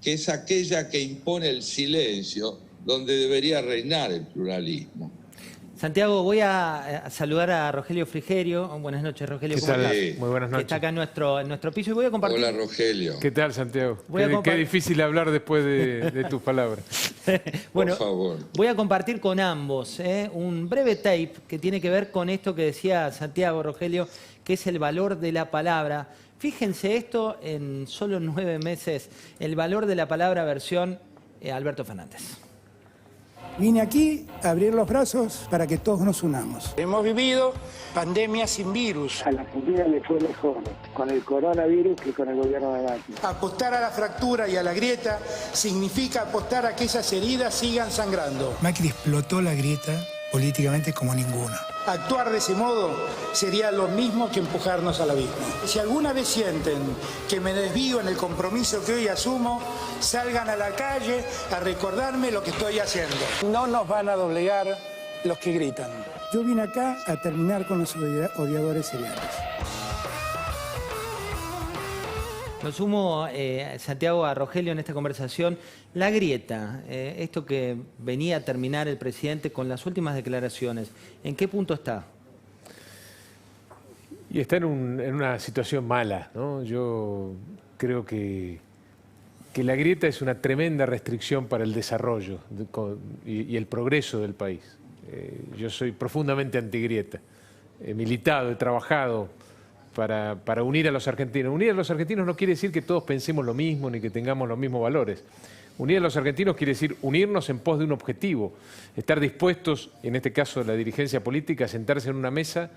que es aquella que impone el silencio donde debería reinar el pluralismo. Santiago, voy a saludar a Rogelio Frigerio. Buenas noches, Rogelio. ¿Qué tal? Muy buenas noches. Que está acá en nuestro piso y voy a compartir... Hola, Rogelio. ¿Qué tal, Santiago? Qué difícil hablar después de tus palabras. Bueno, por favor. Voy a compartir con ambos un breve tape que tiene que ver con esto que decía Santiago, Rogelio, que es el valor de la palabra. Fíjense esto en solo 9 meses, el valor de la palabra versión Alberto Fernández. Vine aquí a abrir los brazos para que todos nos unamos. Hemos vivido pandemias sin virus. A la Argentina le fue mejor con el coronavirus que con el gobierno de Macri. Apostar a la fractura y a la grieta significa apostar a que esas heridas sigan sangrando. Macri explotó la grieta políticamente como ninguna. Actuar de ese modo sería lo mismo que empujarnos al abismo. Si alguna vez sienten que me desvío en el compromiso que hoy asumo, salgan a la calle a recordarme lo que estoy haciendo. No nos van a doblegar los que gritan. Yo vine acá a terminar con los odiadores seriales. Lo sumo, Santiago, a Rogelio en esta conversación. La grieta, esto que venía a terminar el presidente con las últimas declaraciones, ¿en qué punto está? Y está en una situación mala, ¿no? Yo creo que la grieta es una tremenda restricción para el desarrollo y el progreso del país. Yo soy profundamente antigrieta. He militado, he trabajado para unir a los argentinos. Unir a los argentinos no quiere decir que todos pensemos lo mismo ni que tengamos los mismos valores. Unir a los argentinos quiere decir unirnos en pos de un objetivo, estar dispuestos, en este caso la dirigencia política, a sentarse en una mesa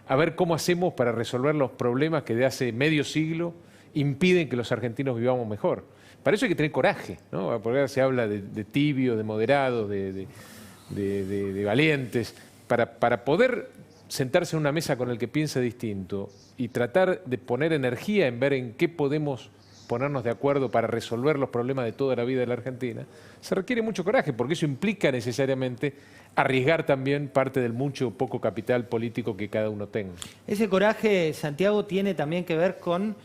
a ver cómo hacemos para resolver los problemas que de hace medio siglo impiden que los argentinos vivamos mejor. Para eso hay que tener coraje, ¿no? Porque ahora se habla de tibios, de moderados, de valientes. Para poder sentarse en una mesa con el que piensa distinto y tratar de poner energía en ver en qué podemos ponernos de acuerdo para resolver los problemas de toda la vida de la Argentina, se requiere mucho coraje, porque eso implica necesariamente arriesgar también parte del mucho o poco capital político que cada uno tenga. Ese coraje, Santiago, tiene también que ver con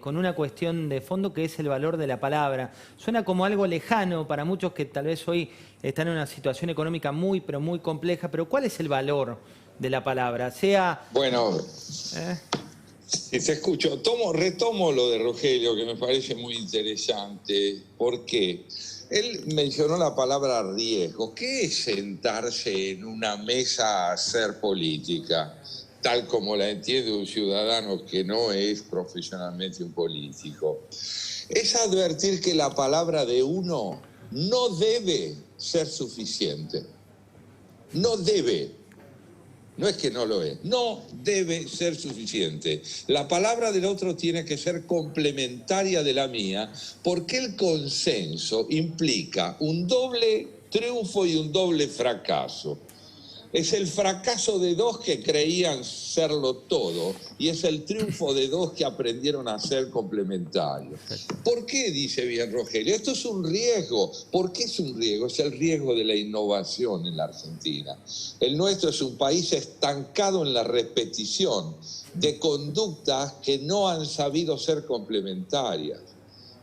una cuestión de fondo que es el valor de la palabra. Suena como algo lejano para muchos que tal vez hoy están en una situación económica muy, pero muy compleja, pero ¿cuál es el valor de la palabra? Bueno, si te escucho, retomo lo de Rogelio, que me parece muy interesante. ¿Por qué? Él mencionó la palabra riesgo. ¿Qué es sentarse en una mesa a hacer política, tal como la entiende un ciudadano que no es profesionalmente un político? Es advertir que la palabra de uno no debe ser suficiente. No debe. No es que no lo es, no debe ser suficiente. La palabra del otro tiene que ser complementaria de la mía, porque el consenso implica un doble triunfo y un doble fracaso. Es el fracaso de dos que creían serlo todo y es el triunfo de dos que aprendieron a ser complementarios. ¿Por qué? Dice bien Rogelio. Esto es un riesgo. ¿Por qué es un riesgo? Es el riesgo de la innovación en la Argentina. El nuestro es un país estancado en la repetición de conductas que no han sabido ser complementarias.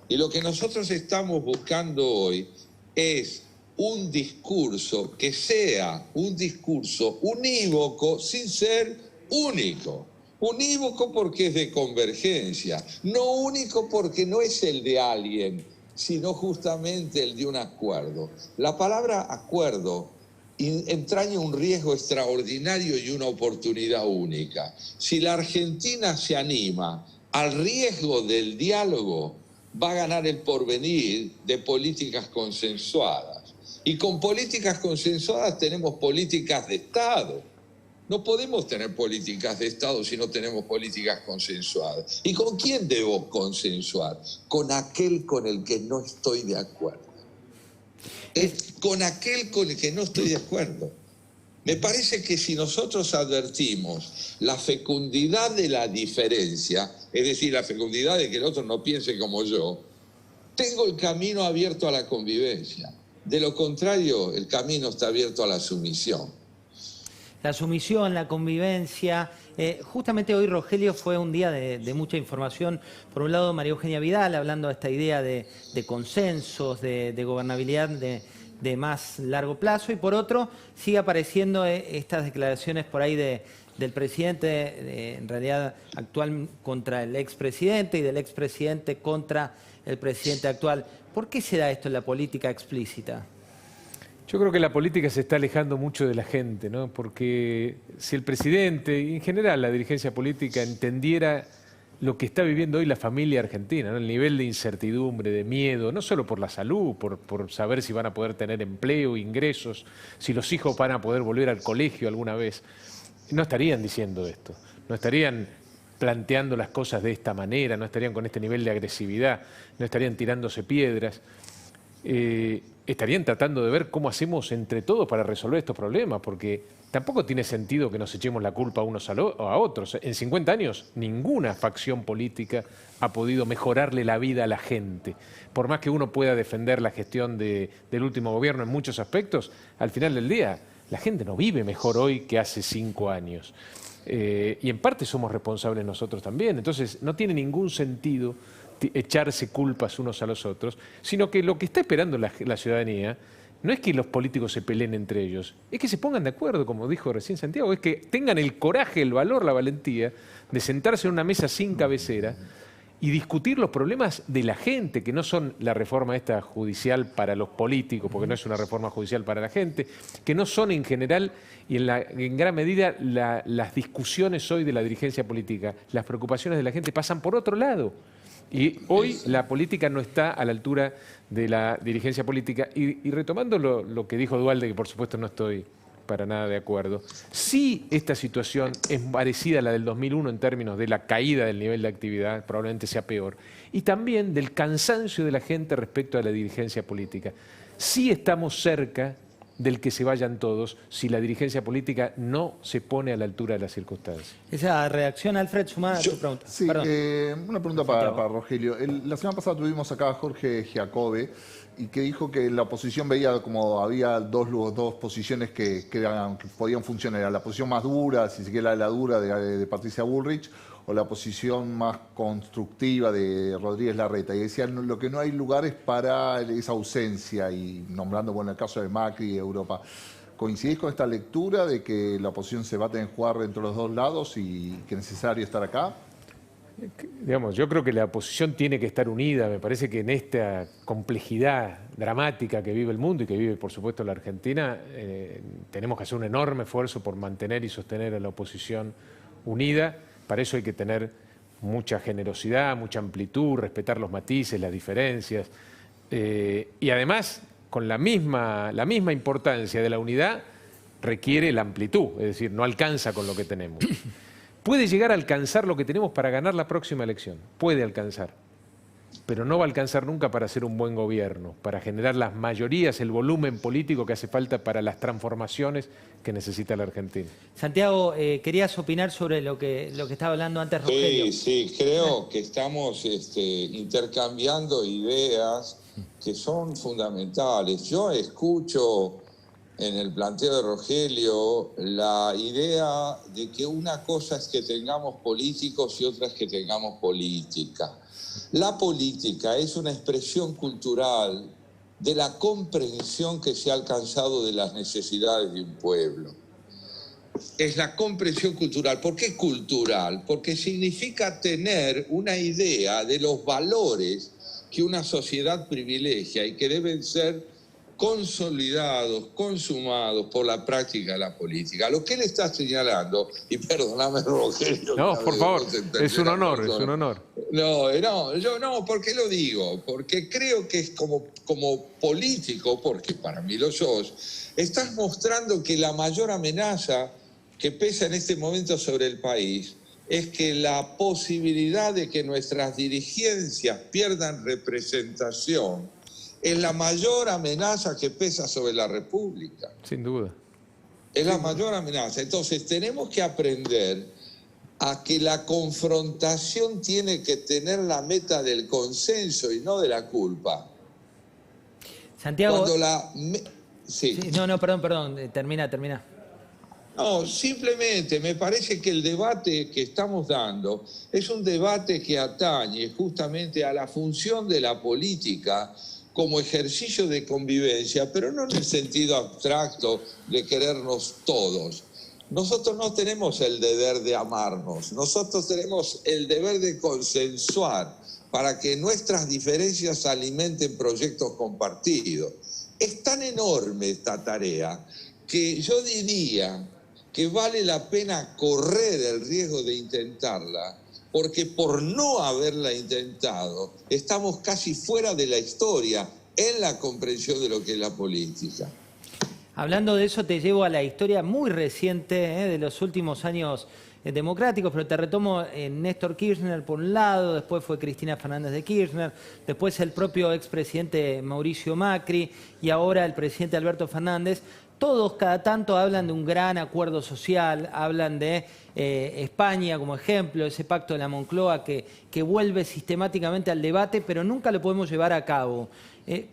Y lo que nosotros estamos buscando hoy es un discurso que sea un discurso unívoco sin ser único. Unívoco porque es de convergencia, no único porque no es el de alguien, sino justamente el de un acuerdo. La palabra acuerdo entraña un riesgo extraordinario y una oportunidad única. Si la Argentina se anima al riesgo del diálogo, va a ganar el porvenir de políticas consensuadas. Y con políticas consensuadas tenemos políticas de Estado. No podemos tener políticas de Estado si no tenemos políticas consensuadas. ¿Y con quién debo consensuar? Con aquel con el que no estoy de acuerdo. Con aquel con el que no estoy de acuerdo. Me parece que si nosotros advertimos la fecundidad de la diferencia, es decir, la fecundidad de que el otro no piense como yo, tengo el camino abierto a la convivencia. De lo contrario, el camino está abierto a la sumisión. la sumisión, la convivencia. Justamente hoy, Rogelio, fue un día de mucha información. Por un lado, María Eugenia Vidal hablando de esta idea de consensos, de gobernabilidad de más largo plazo, y por otro, sigue apareciendo estas declaraciones por ahí del presidente, en realidad actual, contra el expresidente, y del expresidente contra el presidente actual. ¿Por qué se da esto en la política explícita? Yo creo que la política se está alejando mucho de la gente, ¿no? Porque si el presidente y en general la dirigencia política entendiera lo que está viviendo hoy la familia argentina, ¿no? El nivel de incertidumbre, de miedo, no solo por la salud, por saber si van a poder tener empleo, ingresos, si los hijos van a poder volver al colegio alguna vez, no estarían diciendo esto, no estarían planteando las cosas de esta manera, no estarían con este nivel de agresividad, no estarían tirándose piedras. Estarían tratando de ver cómo hacemos entre todos para resolver estos problemas, porque tampoco tiene sentido que nos echemos la culpa unos a otros. En 50 años, ninguna facción política ha podido mejorarle la vida a la gente. Por más que uno pueda defender la gestión del último gobierno en muchos aspectos, al final del día, la gente no vive mejor hoy que hace 5 años. Y en parte somos responsables nosotros también. Entonces, no tiene ningún sentido echarse culpas unos a los otros, sino que lo que está esperando la ciudadanía no es que los políticos se peleen entre ellos, es que se pongan de acuerdo, como dijo recién Santiago, es que tengan el coraje, el valor, la valentía de sentarse en una mesa sin cabecera y discutir los problemas de la gente, que no son la reforma esta judicial para los políticos, porque no es una reforma judicial para la gente, que no son en general y en gran medida las discusiones hoy de la dirigencia política, las preocupaciones de la gente pasan por otro lado. Y hoy la política no está a la altura de la dirigencia política. Y retomando lo que dijo Duhalde, que por supuesto no estoy para nada de acuerdo, sí esta situación es parecida a la del 2001 en términos de la caída del nivel de actividad, probablemente sea peor, y también del cansancio de la gente respecto a la dirigencia política. Sí estamos cerca del que se vayan todos si la dirigencia política no se pone a la altura de las circunstancias. Esa reacción, Alfred, sumada a tu pregunta. Sí, una pregunta para Rogelio. La semana pasada tuvimos acá a Jorge Giacobbe y que dijo que la oposición veía como había dos posiciones que podían funcionar. Era la posición más dura, si se quiere la dura de Patricia Bullrich, o la posición más constructiva de Rodríguez Larreta. Y decían lo que no hay lugar es para esa ausencia, y nombrando, bueno, el caso de Macri y Europa. ¿Coincidís con esta lectura de que la oposición se va a tener que jugar entre los dos lados y que es necesario estar acá? Digamos, yo creo que la oposición tiene que estar unida. Me parece que en esta complejidad dramática que vive el mundo y que vive, por supuesto, la Argentina, tenemos que hacer un enorme esfuerzo por mantener y sostener a la oposición unida. Para eso hay que tener mucha generosidad, mucha amplitud, respetar los matices, las diferencias. Y además, con la misma importancia de la unidad, requiere la amplitud, es decir, no alcanza con lo que tenemos. Puede llegar a alcanzar lo que tenemos para ganar la próxima elección, puede alcanzar, pero no va a alcanzar nunca para hacer un buen gobierno, para generar las mayorías, el volumen político que hace falta para las transformaciones que necesita la Argentina. Santiago, querías opinar sobre lo que estaba hablando antes Rogelio. Sí, creo que estamos intercambiando ideas que son fundamentales. Yo escucho en el planteo de Rogelio la idea de que una cosa es que tengamos políticos y otra es que tengamos política. La política es una expresión cultural de la comprensión que se ha alcanzado de las necesidades de un pueblo. Es la comprensión cultural. ¿Por qué cultural? Porque significa tener una idea de los valores que una sociedad privilegia y que deben ser consolidados, consumados por la práctica de la política. Lo que él está señalando, y perdóname, Rogelio. No, por favor, es un honor, es un honor. No, ¿por qué lo digo? Porque creo que es como político, porque para mí lo sos, estás mostrando que la mayor amenaza que pesa en este momento sobre el país es que la posibilidad de que nuestras dirigencias pierdan representación es la mayor amenaza que pesa sobre la República. Sin duda. Es la mayor amenaza. Entonces tenemos que aprender a que la confrontación tiene que tener la meta del consenso y no de la culpa. Santiago... Cuando sí. No, perdón, termina. No, simplemente me parece que el debate que estamos dando es un debate que atañe justamente a la función de la política como ejercicio de convivencia, pero no en el sentido abstracto de querernos todos. Nosotros no tenemos el deber de amarnos, nosotros tenemos el deber de consensuar para que nuestras diferencias alimenten proyectos compartidos. Es tan enorme esta tarea que yo diría que vale la pena correr el riesgo de intentarla, porque por no haberla intentado estamos casi fuera de la historia en la comprensión de lo que es la política. Hablando de eso, te llevo a la historia muy reciente de los últimos años democráticos, pero te retomo Néstor Kirchner por un lado, después fue Cristina Fernández de Kirchner, después el propio expresidente Mauricio Macri y ahora el presidente Alberto Fernández. Todos cada tanto hablan de un gran acuerdo social, hablan de España como ejemplo, ese pacto de la Moncloa que vuelve sistemáticamente al debate, pero nunca lo podemos llevar a cabo.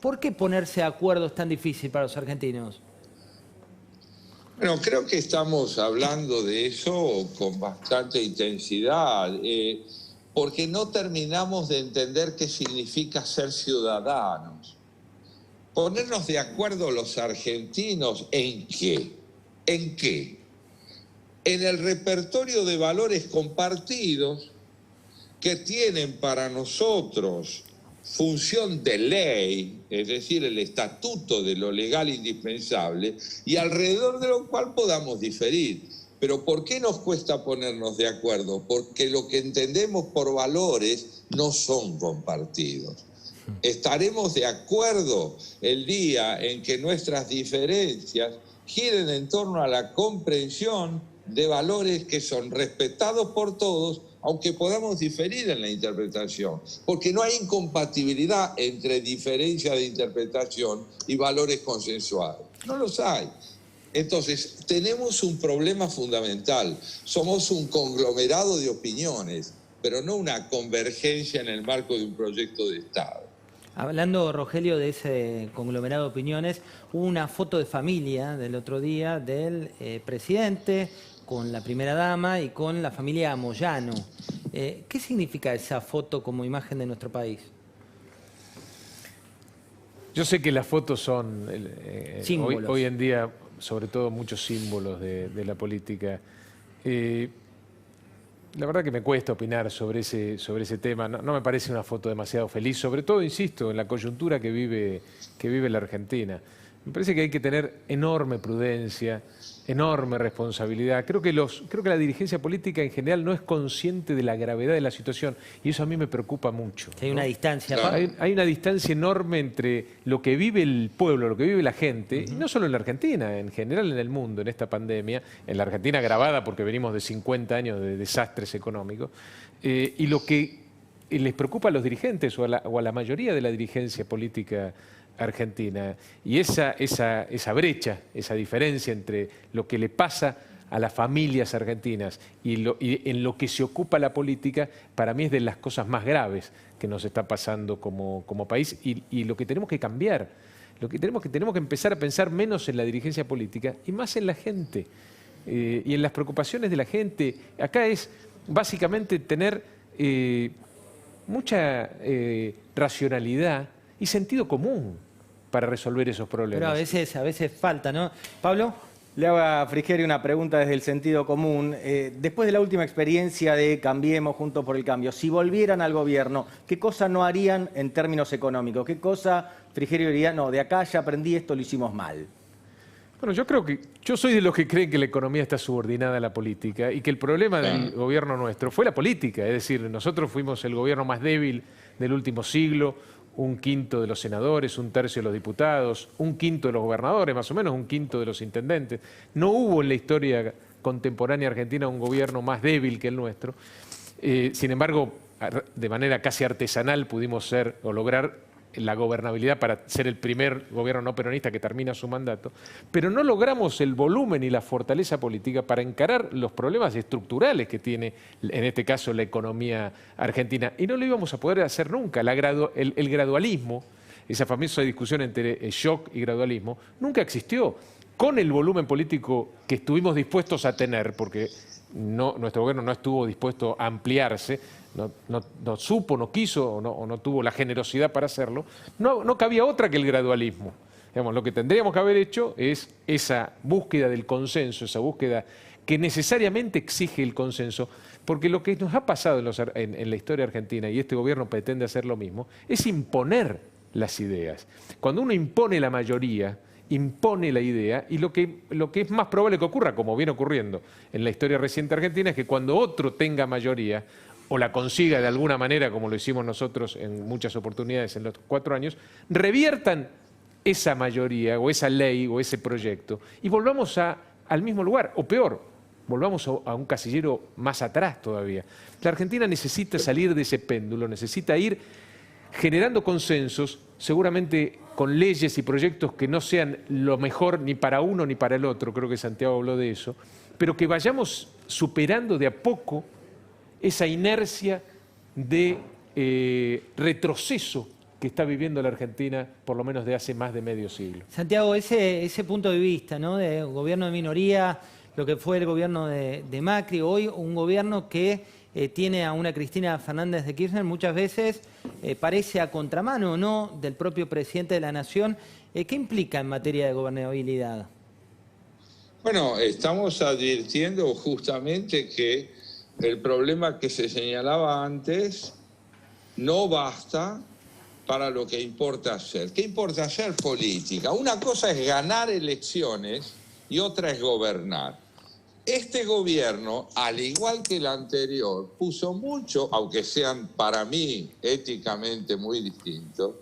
¿Por qué ponerse de acuerdo es tan difícil para los argentinos? Bueno, creo que estamos hablando de eso con bastante intensidad, porque no terminamos de entender qué significa ser ciudadanos. Ponernos de acuerdo los argentinos, ¿en qué? ¿En qué? En el repertorio de valores compartidos que tienen para nosotros función de ley, es decir, el estatuto de lo legal indispensable, y alrededor de lo cual podamos diferir. Pero ¿por qué nos cuesta ponernos de acuerdo? Porque lo que entendemos por valores no son compartidos. Estaremos de acuerdo el día en que nuestras diferencias giren en torno a la comprensión de valores que son respetados por todos, aunque podamos diferir en la interpretación, porque no hay incompatibilidad entre diferencia de interpretación y valores consensuados. No los hay. Entonces, tenemos un problema fundamental. Somos un conglomerado de opiniones, pero no una convergencia en el marco de un proyecto de Estado. Hablando, Rogelio, de ese conglomerado de opiniones, hubo una foto de familia del otro día del presidente con la primera dama y con la familia Moyano. ¿Qué significa esa foto como imagen de nuestro país? Yo sé que las fotos son, hoy en día, sobre todo muchos símbolos de la política. La verdad que me cuesta opinar sobre ese tema. No me parece una foto demasiado feliz, sobre todo, insisto, en la coyuntura que vive la Argentina. Me parece que hay que tener enorme prudencia, enorme responsabilidad. Creo que la dirigencia política en general no es consciente de la gravedad de la situación y eso a mí me preocupa mucho. Hay una distancia. Claro. Hay una distancia enorme entre lo que vive el pueblo, lo que vive la gente, y no solo en la Argentina, en general en el mundo, en esta pandemia, en la Argentina agravada porque venimos de 50 años de desastres económicos, y lo que les preocupa a los dirigentes o a la mayoría de la dirigencia política argentina. Y esa brecha, esa diferencia entre lo que le pasa a las familias argentinas y en lo que se ocupa la política, para mí es de las cosas más graves que nos está pasando como país y lo que tenemos que cambiar. Lo que tenemos que empezar a pensar menos en la dirigencia política y más en la gente y en las preocupaciones de la gente. Acá es básicamente tener mucha racionalidad y sentido común para resolver esos problemas. Pero a veces falta, ¿no? Pablo. Le hago a Frigerio una pregunta desde el sentido común. Después de la última experiencia de Cambiemos, Juntos por el Cambio, si volvieran al gobierno, ¿qué cosa no harían en términos económicos? ¿Qué cosa Frigerio diría, no, de acá ya aprendí esto, lo hicimos mal? Bueno, yo soy de los que creen que la economía está subordinada a la política y que el problema del gobierno nuestro fue la política. Es decir, nosotros fuimos el gobierno más débil del último siglo, 1/5 de los senadores, 1/3 de los diputados, 1/5 de los gobernadores, más o menos 1/5 de los intendentes. No hubo en la historia contemporánea argentina un gobierno más débil que el nuestro. Sin embargo, de manera casi artesanal pudimos lograr la gobernabilidad para ser el primer gobierno no peronista que termina su mandato, pero no logramos el volumen y la fortaleza política para encarar los problemas estructurales que tiene, en este caso, la economía argentina. Y no lo íbamos a poder hacer nunca. El gradualismo, esa famosa discusión entre shock y gradualismo, nunca existió. con el volumen político que estuvimos dispuestos a tener, porque nuestro gobierno no estuvo dispuesto a ampliarse, no supo, no quiso o no tuvo la generosidad para hacerlo, no cabía otra que el gradualismo. Digamos, lo que tendríamos que haber hecho es esa búsqueda del consenso, esa búsqueda que necesariamente exige el consenso, porque lo que nos ha pasado en la historia argentina, y este gobierno pretende hacer lo mismo, es imponer las ideas. Cuando uno impone la mayoría, impone la idea, y lo que es más probable que ocurra, como viene ocurriendo en la historia reciente argentina, es que cuando otro tenga mayoría, o la consiga de alguna manera, como lo hicimos nosotros en muchas oportunidades en los 4 años, reviertan esa mayoría, o esa ley, o ese proyecto, y volvamos al mismo lugar, o peor, volvamos a un casillero más atrás todavía. La Argentina necesita salir de ese péndulo, necesita ir generando consensos, seguramente con leyes y proyectos que no sean lo mejor ni para uno ni para el otro, creo que Santiago habló de eso, pero que vayamos superando de a poco esa inercia de retroceso que está viviendo la Argentina, por lo menos de hace más de medio siglo. Santiago, ese punto de vista, ¿no?, de gobierno de minoría, lo que fue el gobierno de Macri, hoy un gobierno que tiene a una Cristina Fernández de Kirchner, muchas veces parece a contramano, ¿no?, del propio presidente de la Nación. ¿Qué implica en materia de gobernabilidad? Bueno, estamos advirtiendo justamente que el problema que se señalaba antes no basta para lo que importa hacer. ¿Qué importa hacer? Política. Una cosa es ganar elecciones y otra es gobernar. Este gobierno, al igual que el anterior, puso mucho, aunque sean para mí éticamente muy distintos,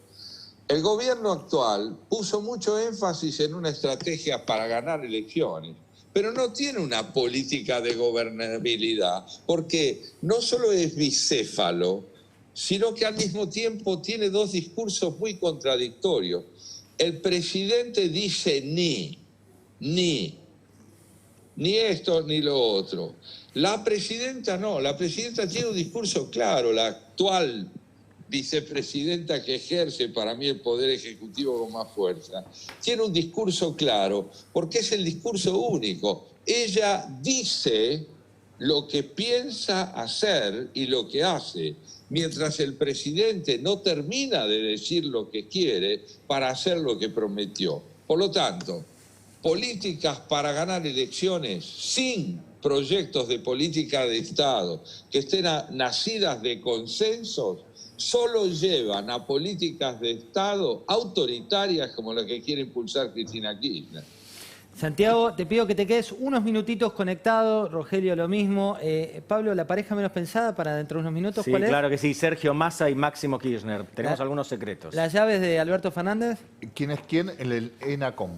el gobierno actual puso mucho énfasis en una estrategia para ganar elecciones, pero no tiene una política de gobernabilidad, porque no solo es bicéfalo, sino que al mismo tiempo tiene 2 discursos muy contradictorios. El presidente dice ni esto ni lo otro. La presidenta no, la presidenta tiene un discurso claro, la actual vicepresidenta que ejerce para mí el poder ejecutivo con más fuerza, tiene un discurso claro, porque es el discurso único. Ella dice lo que piensa hacer y lo que hace, mientras el presidente no termina de decir lo que quiere para hacer lo que prometió. Por lo tanto, políticas para ganar elecciones sin proyectos de política de Estado que estén nacidas de consensos solo llevan a políticas de Estado autoritarias como la que quiere impulsar Cristina Kirchner. Santiago, te pido que te quedes unos minutitos conectado, Rogelio lo mismo. Pablo, ¿la pareja menos pensada para dentro de unos minutos sí, cuál es? Claro que sí, Sergio Massa y Máximo Kirchner. Tenemos algunos secretos. ¿Las llaves de Alberto Fernández? ¿Quién es quién? El ENACOM.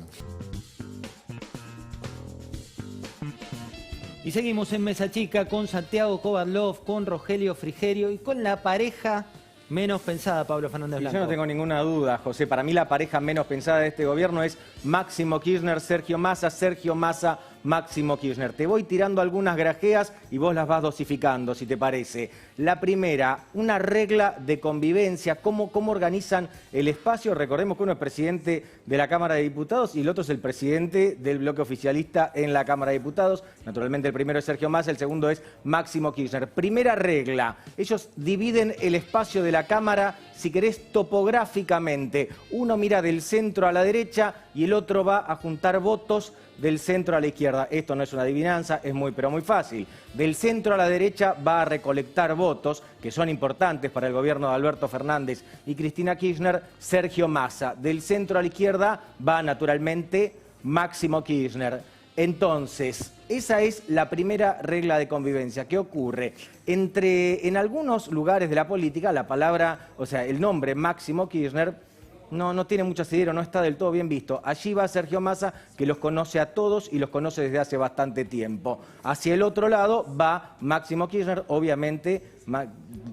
Y seguimos en Mesa Chica con Santiago Kovadlov, con Rogelio Frigerio y con la pareja menos pensada, Pablo Fernández Blanco. Yo no tengo ninguna duda, José. Para mí la pareja menos pensada de este gobierno es Máximo Kirchner, Sergio Massa, Máximo Kirchner. Te voy tirando algunas grajeas y vos las vas dosificando, si te parece. La primera, una regla de convivencia, cómo organizan el espacio. Recordemos que uno es presidente de la Cámara de Diputados y el otro es el presidente del bloque oficialista en la Cámara de Diputados. Naturalmente el primero es Sergio Massa, el segundo es Máximo Kirchner. Primera regla, ellos dividen el espacio de la Cámara, si querés, topográficamente. Uno mira del centro a la derecha y el otro va a juntar votos del centro a la izquierda. Esto no es una adivinanza, es pero muy fácil. Del centro a la derecha va a recolectar votos, que son importantes para el gobierno de Alberto Fernández y Cristina Kirchner, Sergio Massa. Del centro a la izquierda va naturalmente Máximo Kirchner. Entonces, esa es la primera regla de convivencia. ¿Qué ocurre? En algunos lugares de la política, la palabra, o sea, el nombre Máximo Kirchner no tiene mucho asidero, no está del todo bien visto. Allí va Sergio Massa, que los conoce a todos y los conoce desde hace bastante tiempo. Hacia el otro lado va Máximo Kirchner, obviamente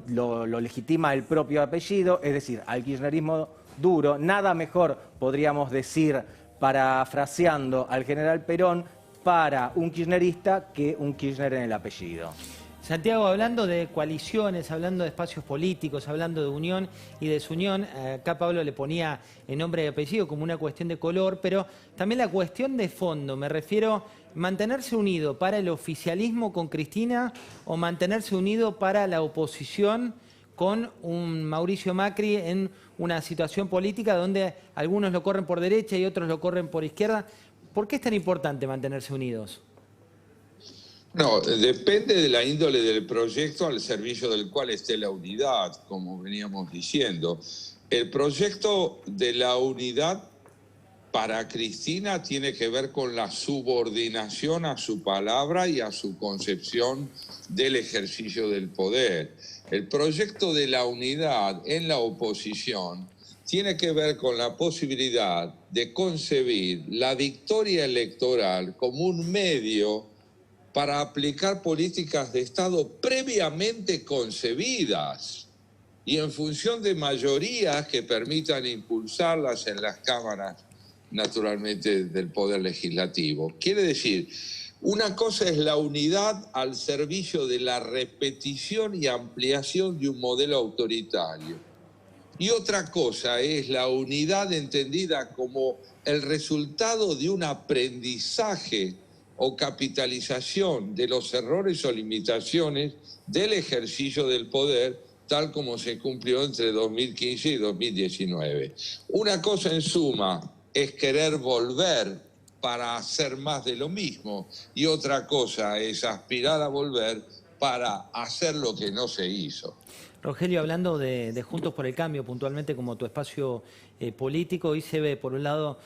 lo legitima el propio apellido, es decir, al kirchnerismo duro. Nada mejor, podríamos decir, parafraseando al general Perón, para un kirchnerista que un Kirchner en el apellido. Santiago, hablando de coaliciones, hablando de espacios políticos, hablando de unión y desunión, acá Pablo le ponía el nombre y apellido como una cuestión de color, pero también la cuestión de fondo, me refiero mantenerse unido para el oficialismo con Cristina o mantenerse unido para la oposición con un Mauricio Macri en una situación política donde algunos lo corren por derecha y otros lo corren por izquierda. ¿Por qué es tan importante mantenerse unidos? No, depende de la índole del proyecto al servicio del cual esté la unidad, como veníamos diciendo. El proyecto de la unidad para Cristina tiene que ver con la subordinación a su palabra y a su concepción del ejercicio del poder. El proyecto de la unidad en la oposición tiene que ver con la posibilidad de concebir la victoria electoral como un medio para aplicar políticas de Estado previamente concebidas y en función de mayorías que permitan impulsarlas en las cámaras, naturalmente, del Poder Legislativo. Quiere decir, una cosa es la unidad al servicio de la repetición y ampliación de un modelo autoritario. Y otra cosa es la unidad entendida como el resultado de un aprendizaje o capitalización de los errores o limitaciones del ejercicio del poder, tal como se cumplió entre 2015 y 2019. Una cosa en suma es querer volver para hacer más de lo mismo, y otra cosa es aspirar a volver para hacer lo que no se hizo. Rogelio, hablando de Juntos por el Cambio, puntualmente como tu espacio político, hoy se ve por un lado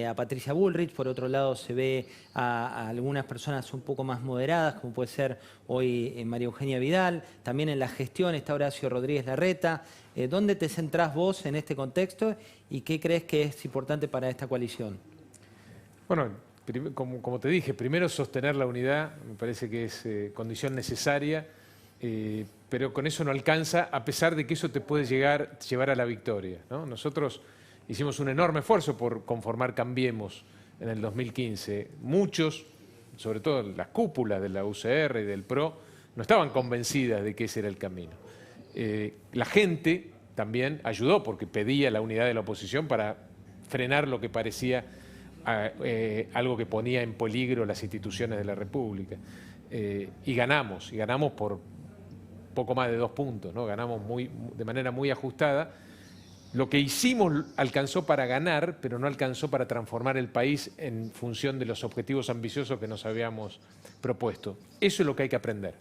a Patricia Bullrich, por otro lado se ve a algunas personas un poco más moderadas, como puede ser hoy María Eugenia Vidal, también en la gestión está Horacio Rodríguez Larreta. ¿Dónde te centrás vos en este contexto y qué crees que es importante para esta coalición? Bueno, como te dije, primero sostener la unidad, me parece que es condición necesaria, pero con eso no alcanza, a pesar de que eso te puede llevar a la victoria, ¿no? Nosotros hicimos un enorme esfuerzo por conformar Cambiemos en el 2015. Muchos, sobre todo las cúpulas de la UCR y del PRO, no estaban convencidas de que ese era el camino. La gente también ayudó porque pedía la unidad de la oposición para frenar lo que parecía algo que ponía en peligro las instituciones de la República. Y ganamos por poco más de 2 puntos, ¿no? Ganamos de manera muy ajustada. Lo que hicimos alcanzó para ganar, pero no alcanzó para transformar el país en función de los objetivos ambiciosos que nos habíamos propuesto. Eso es lo que hay que aprender.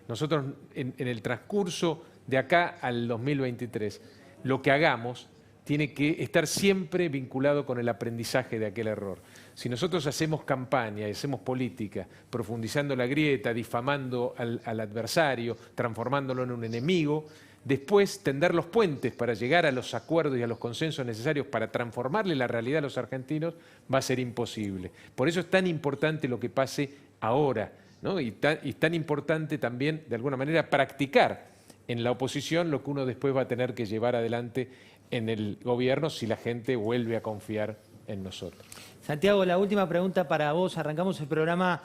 Nosotros, en el transcurso de acá al 2023, lo que hagamos tiene que estar siempre vinculado con el aprendizaje de aquel error. Si nosotros hacemos campaña y hacemos política, profundizando la grieta, difamando al adversario, transformándolo en un enemigo, después tender los puentes para llegar a los acuerdos y a los consensos necesarios para transformarle la realidad a los argentinos va a ser imposible. Por eso es tan importante lo que pase ahora, ¿no? Y tan importante también, de alguna manera, practicar en la oposición lo que uno después va a tener que llevar adelante en el gobierno si la gente vuelve a confiar en nosotros. Santiago, la última pregunta para vos. Arrancamos el programa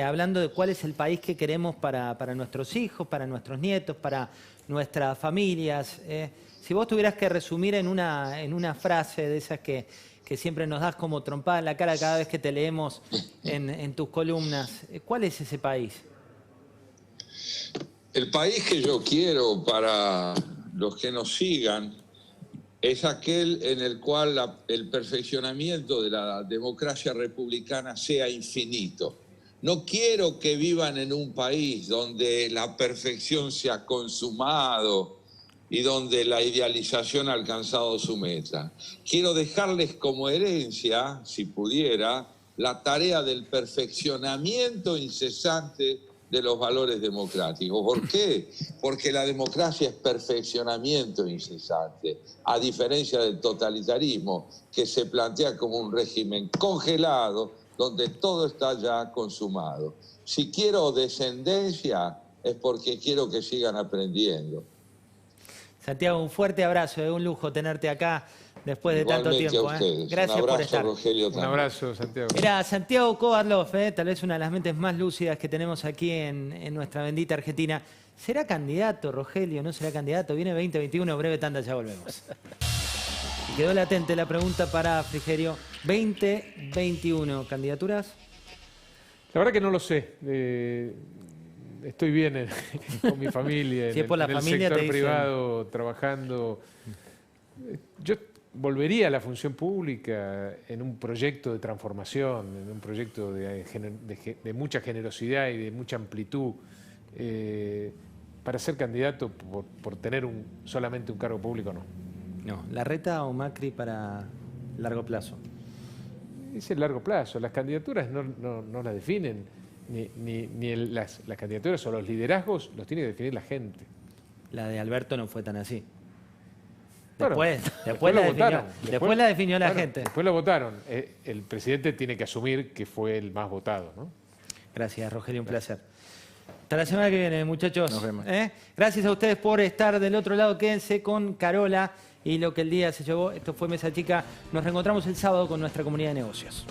hablando de cuál es el país que queremos para nuestros hijos, para nuestros nietos, para nuestras familias. Si vos tuvieras que resumir en una frase de esas que siempre nos das como trompada en la cara cada vez que te leemos en tus columnas, ¿cuál es ese país? El país que yo quiero para los que nos sigan es aquel en el cual el perfeccionamiento de la democracia republicana sea infinito. No quiero que vivan en un país donde la perfección se ha consumado y donde la idealización ha alcanzado su meta. Quiero dejarles como herencia, si pudiera, la tarea del perfeccionamiento incesante de los valores democráticos. ¿Por qué? Porque la democracia es perfeccionamiento incesante, a diferencia del totalitarismo, que se plantea como un régimen congelado, donde todo está ya consumado. Si quiero descendencia, es porque quiero que sigan aprendiendo. Santiago, un fuerte abrazo, es un lujo tenerte acá después de tanto Igualmente tiempo. a ustedes. Gracias Un abrazo, por estar. Rogelio, Un también. abrazo, Santiago. Era Santiago Kovadlov, tal vez una de las mentes más lúcidas que tenemos aquí en nuestra bendita Argentina. ¿Será candidato, Rogelio? ¿No será candidato? Viene 2021, breve tanda, ya volvemos. Y quedó latente la pregunta para Frigerio. 2021, ¿candidaturas? La verdad que no lo sé. Estoy bien con mi familia, Si es por la en el familia, sector te dicen. privado, trabajando. Yo volvería a la función pública en un proyecto de transformación, en un proyecto de mucha generosidad y de mucha amplitud. Para ser candidato por tener solamente un cargo público, no. No. ¿Larreta o Macri para largo plazo? Es el largo plazo. Las candidaturas no las definen, las candidaturas o los liderazgos los tiene que definir la gente. La de Alberto no fue tan así. Bueno, Después lo la definió, votaron. después la definió la Bueno, gente. Después lo votaron. El presidente tiene que asumir que fue el más votado, ¿no? Gracias, Rogelio, un placer. Hasta la semana que viene, muchachos. Nos vemos. Gracias a ustedes por estar del otro lado. Quédense con Carola y lo que el día se llevó. Esto fue Mesa Chica. Nos reencontramos el sábado con nuestra comunidad de negocios.